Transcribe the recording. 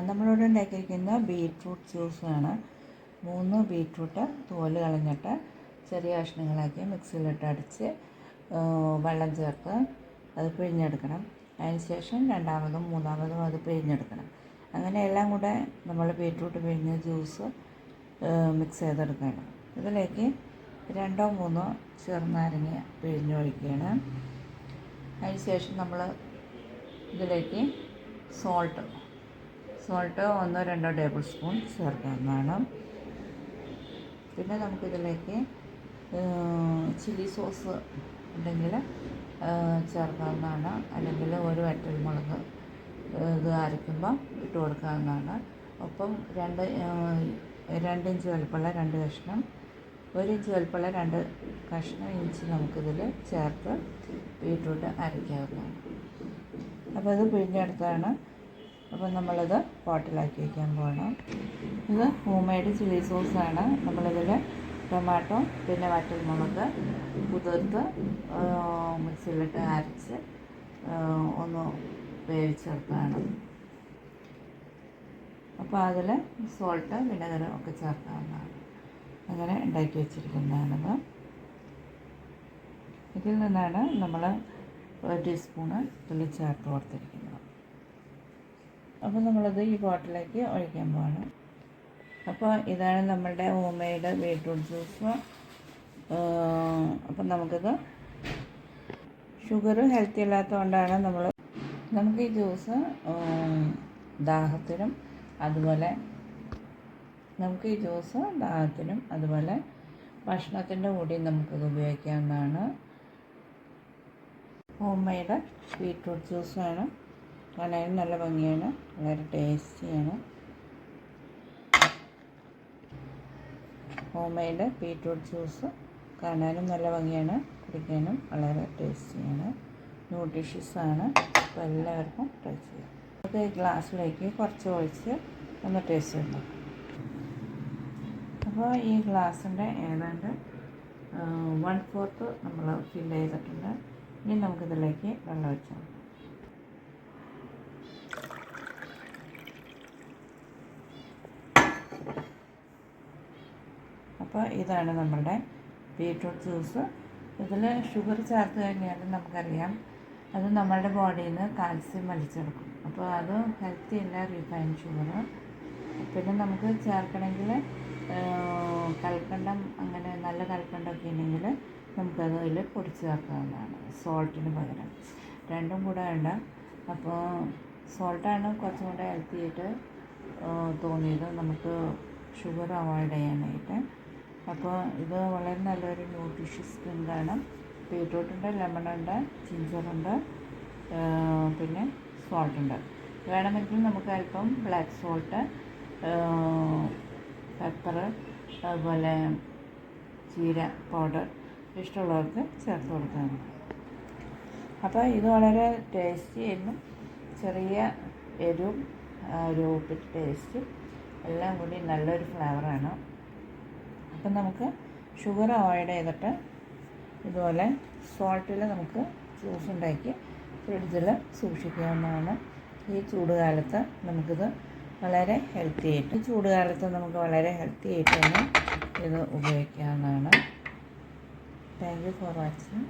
നമ്മളിവിടെ ഉണ്ടാക്കിയിരിക്കുന്ന ബീറ്റ്റൂട്ട് ജ്യൂസാണ്. 3 ബീറ്റ്റൂട്ട് തോല് കളഞ്ഞിട്ട് ചെറിയ കഷ്ണങ്ങളാക്കി മിക്സിയിലിട്ട് അടിച്ച് വെള്ളം ചേർത്ത് അത് പിഴിഞ്ഞെടുക്കണം. അതിനുശേഷം രണ്ടാമതും മൂന്നാമതും അത് പിഴിഞ്ഞെടുക്കണം. അങ്ങനെ എല്ലാം കൂടെ നമ്മൾ ബീറ്റ്റൂട്ട് പിഴിഞ്ഞ ജ്യൂസ് മിക്സ് ചെയ്തെടുക്കണം. ഇതിലേക്ക് 2 or 3 ചെറുനാരങ്ങ പിഴിഞ്ഞൊഴിക്കുകയാണ്. അതിനുശേഷം നമ്മൾ ഇതിലേക്ക് സോൾട്ട് 1 or 2 ടേബിൾ സ്പൂൺ ചേർക്കാവുന്നതാണ്. പിന്നെ നമുക്കിതിലേക്ക് ചില്ലി സോസ് ഉണ്ടെങ്കിൽ ചേർക്കാവുന്നതാണ്. അല്ലെങ്കിൽ ഒരു വറ്റൽമുളക് ഇത് അരയ്ക്കുമ്പോൾ ഇട്ട് കൊടുക്കാവുന്നതാണ്. ഒപ്പം 2 ഇഞ്ച് വലുപ്പമുള്ള 2 കഷ്ണം, 1 ഇഞ്ച് വലുപ്പമുള്ള 2 കഷ്ണം ഇഞ്ചി നമുക്കിതിൽ ചേർത്ത് ബീറ്റ്റൂട്ട് അരയ്ക്കാവുന്നതാണ്. അപ്പോൾ ഇത് പിഴിഞ്ഞെടുത്താണ്. അപ്പോൾ നമ്മളത് പോട്ടിലാക്കി വയ്ക്കാൻ പോകണം. ഇത് ഹോം മെയ്ഡ് ചില്ലി സോസാണ്. നമ്മളിതിൽ ടൊമാറ്റോ പിന്നെ വറ്റൽമുളക് കുതിർത്ത് മിക്സിയിലിട്ട് അരച്ച് ഒന്ന് വേവിച്ചെടുത്താണ്. അപ്പോൾ അതിൽ സോൾട്ട് വിനെഗർ ഒക്കെ ചേർക്കാവുന്നതാണ്. അങ്ങനെ ഉണ്ടാക്കി വെച്ചിരിക്കുന്നതാണിത്. ഇതിൽ നിന്നാണ് നമ്മൾ 1 ടീസ്പൂണ് ഇതിൽ ചേർത്ത് കൊടുത്തിരിക്കുന്നത്. അപ്പോൾ നമ്മളത് ഈ ബോട്ടിലേക്ക് ഒഴിക്കാൻ പോകണം. അപ്പോൾ ഇതാണ് നമ്മളുടെ ഹോം മെയ്ഡ് ബീറ്റ്റൂട്ട് ജ്യൂസ്. അപ്പം നമുക്കിത് ഷുഗർ ഹെൽത്തി അല്ലാത്തതുകൊണ്ടാണ് നമുക്ക് ഈ ജ്യൂസ് ദാഹത്തിനും അതുപോലെ ഭക്ഷണത്തിൻ്റെ കൂടി നമുക്കിത് ഉപയോഗിക്കാവുന്നതാണ്. ഹോം മെയ്ഡ് ബീറ്റ്റൂട്ട് ജ്യൂസാണ്. കാണാനും നല്ല ഭംഗിയാണ്, വളരെ ടേസ്റ്റിയാണ്. ഹോം മെയ്ഡ് ബീറ്റ്റൂട്ട് ജ്യൂസ് കാണാനും നല്ല ഭംഗിയാണ്, കുടിക്കാനും വളരെ ടേസ്റ്റിയാണ്, ന്യൂട്രീഷ്യസാണ്. അപ്പോൾ എല്ലാവർക്കും ട്രൈ ചെയ്യാം. അത് ഈ ഗ്ലാസ്സിലേക്ക് കുറച്ച് ഒഴിച്ച് ഒന്ന് ടേസ്റ്റ് ചെയ്യണം. അപ്പോൾ ഈ ഗ്ലാസ്സിൻ്റെ ഏതാണ്ട് 1/4 നമ്മൾ ഫില്ല് ചെയ്തിട്ടുണ്ട്. ഇനി നമുക്കിതിലേക്ക് വെള്ളം ഒഴിച്ചാൽ മതി. അപ്പോൾ ഇതാണ് നമ്മളുടെ ബീറ്റ്റൂട്ട് ജ്യൂസ്. ഇതിൽ ഷുഗർ ചേർത്ത് കഴിഞ്ഞാൽ നമുക്കറിയാം അത് നമ്മളുടെ ബോഡിയിൽ നിന്ന് കാൽസ്യം വലിച്ചെടുക്കും. അപ്പോൾ അത് ഹെൽത്തി അല്ല, റിഫൈൻഡ് ഷുഗർ. പിന്നെ നമുക്ക് ചേർക്കണമെങ്കിൽ കൽക്കണ്ടം, അങ്ങനെ നല്ല കൽക്കണ്ടമൊക്കെ ഉണ്ടെങ്കിൽ നമുക്കത് അതിൽ പൊടിച്ച് ചേർക്കാവുന്നതാണ് സോൾട്ടിന് പകരം. രണ്ടും കൂടെ വേണ്ട. അപ്പോൾ സോൾട്ടാണ് കുറച്ചും കൂടെ ഹെൽത്തി ആയിട്ട് തോന്നിയത് നമുക്ക് ഷുഗർ അവോയ്ഡ് ചെയ്യാനായിട്ട്. അപ്പോൾ ഇത് വളരെ നല്ലൊരു ന്യൂട്രീഷ്യസ് ഡ്രിങ്കാണ്. ബീറ്റ്റൂട്ടുണ്ട്, ലെമണുണ്ട്, ജിഞ്ചറുണ്ട്, പിന്നെ സോൾട്ടുണ്ട്. വേണമെങ്കിൽ നമുക്ക് അല്പം ബ്ലാക്ക് സോൾട്ട്, പെപ്പർ, അതുപോലെ ജീര പൗഡർ ഇഷ്ടമുള്ളവർക്ക് ചേർത്ത് കൊടുക്കാറുണ്ട്. അപ്പോൾ ഇത് വളരെ ടേസ്റ്റി ആയിരുന്നു. ചെറിയ എരിവും ഒരു ഉപ്പിട്ട് ടേസ്റ്റ് എല്ലാം കൂടി നല്ലൊരു ഫ്ലേവറാണ്. അപ്പം നമുക്ക് ഷുഗർ അവോയ്ഡ് ചെയ്തിട്ട് ഇതുപോലെ സോൾട്ടിൽ നമുക്ക് ജ്യൂസ് ഉണ്ടാക്കി ഫ്രിഡ്ജിൽ സൂക്ഷിക്കാവുന്നതാണ്. ഈ ചൂടുകാലത്ത് നമുക്കിത് വളരെ ഹെൽത്തി ആയിട്ട് തന്നെ ഇത് ഉപയോഗിക്കാവുന്നതാണ്. Thank you for watching.